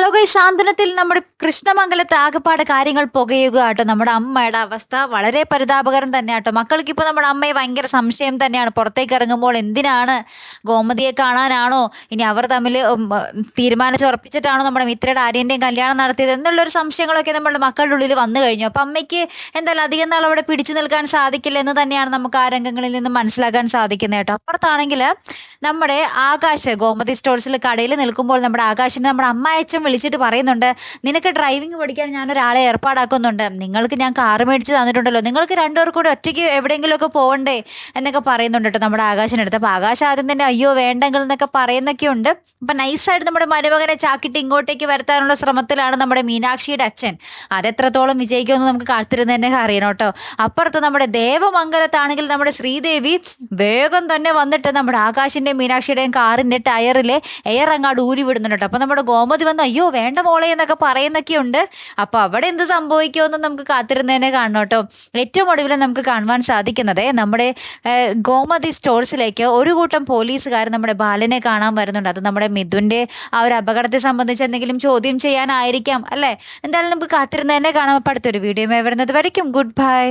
Hello guys, സാന്ത്വനത്തിൽ നമ്മുടെ കൃഷ്ണമംഗലത്ത് ആകെപ്പാട് കാര്യങ്ങൾ പുകയുക കേട്ടോ. നമ്മുടെ അമ്മയുടെ അവസ്ഥ വളരെ പരിതാപകരം തന്നെ കേട്ടോ. മക്കൾക്ക് ഇപ്പോൾ നമ്മുടെ അമ്മയെ ഭയങ്കര സംശയം തന്നെയാണ്. പുറത്തേക്ക് ഇറങ്ങുമ്പോൾ എന്തിനാണ്, ഗോമതിയെ കാണാനാണോ, ഇനി അവർ തമ്മിൽ തീരുമാനിച്ചുറപ്പിച്ചിട്ടാണോ നമ്മുടെ മിത്രയുടെ ആര്യൻ്റെയും കല്യാണം നടത്തിയത് എന്നുള്ളൊരു സംശയങ്ങളൊക്കെ നമ്മുടെ മക്കളുടെ ഉള്ളിൽ വന്നു കഴിഞ്ഞു. അപ്പം അമ്മയ്ക്ക് എന്തായാലും അധികം നാൾ അവിടെ പിടിച്ചു നിൽക്കാൻ സാധിക്കില്ല എന്ന് തന്നെയാണ് നമുക്ക് ആ രംഗങ്ങളിൽ നിന്ന് മനസ്സിലാക്കാൻ സാധിക്കുന്നത് കേട്ടോ. അപ്പുറത്താണെങ്കിൽ നമ്മുടെ ആകാശ് ഗോമതി സ്റ്റോഴ്സിൽ കടയിൽ നിൽക്കുമ്പോൾ നമ്മുടെ ആകാശിനെ നമ്മുടെ അമ്മായച്ചൻ വിളിച്ചിട്ട് പറയുന്നുണ്ട്, നിനക്ക് ഡ്രൈവിംഗ് പഠിക്കാൻ ഞാൻ ഒരാളെ ഏർപ്പാടാക്കുന്നുണ്ട്, നിങ്ങൾക്ക് ഞാൻ കാറ് മേടിച്ച് തന്നിട്ടുണ്ടല്ലോ, നിങ്ങൾക്ക് രണ്ടുപേർക്കും കൂടി ഒറ്റയ്ക്ക് എവിടെയെങ്കിലുമൊക്കെ പോകണ്ടേ എന്നൊക്കെ പറയുന്നുണ്ട് കേട്ടോ നമ്മുടെ ആകാശിനടുത്ത്. അപ്പോൾ ആകാശ് ആദ്യം തന്നെ അയ്യോ വേണ്ടെങ്കിൽ എന്നൊക്കെ പറയുന്നൊക്കെ ഉണ്ട്. അപ്പം നൈസായിട്ട് നമ്മുടെ മരുമകനെ ചാക്കിട്ട് ഇങ്ങോട്ടേക്ക് വരുത്താനുള്ള ശ്രമത്തിലാണ് നമ്മുടെ മീനാക്ഷിയുടെ അച്ഛൻ. അതെത്രത്തോളം വിജയിക്കുമെന്ന് നമുക്ക് കാത്തിരുന്ന് തന്നെ അറിയണം കേട്ടോ. അപ്പുറത്ത് നമ്മുടെ ദേവമംഗലത്താണെങ്കിൽ നമ്മുടെ ശ്രീദേവി വേഗം തന്നെ വന്നിട്ട് നമ്മുടെ ആകാശിൻ്റെയും മീനാക്ഷിയുടെയും കാറിൻ്റെ ടയറിലെ എയർ അങ്ങാട് ഊരി വിടുന്നുണ്ട് കേട്ടോ. അപ്പം നമ്മുടെ ഗോമതി വന്ന് അയ്യോ വേണ്ട മോളെ എന്നൊക്കെ പറയുന്നൊക്കെ ഉണ്ട്. അപ്പോൾ അവിടെ എന്ത് സംഭവിക്കുമെന്ന് നമുക്ക് കാത്തിരുന്നതിനെ കാണണം കേട്ടോ. ഏറ്റവും ഒടുവിൽ നമുക്ക് കാണുവാൻ സാധിക്കുന്നത് നമ്മുടെ ഗോമതി സ്റ്റോഴ്സിലേക്ക് ഒരു കൂട്ടം പോലീസുകാർ നമ്മുടെ ബാലനെ കാണാൻ വരുന്നുണ്ട്. അത് നമ്മുടെ മിഥുൻ്റെ ആ ഒരു അപകടത്തെ സംബന്ധിച്ച് എന്തെങ്കിലും ചോദ്യം ചെയ്യാനായിരിക്കാം അല്ലേ. എന്തായാലും നമുക്ക് കാത്തിരുന്നതിനെ കാണാൻ. അടുത്തൊരു വീഡിയോ വരുന്നത് വരയ്ക്കും ഗുഡ് ബൈ.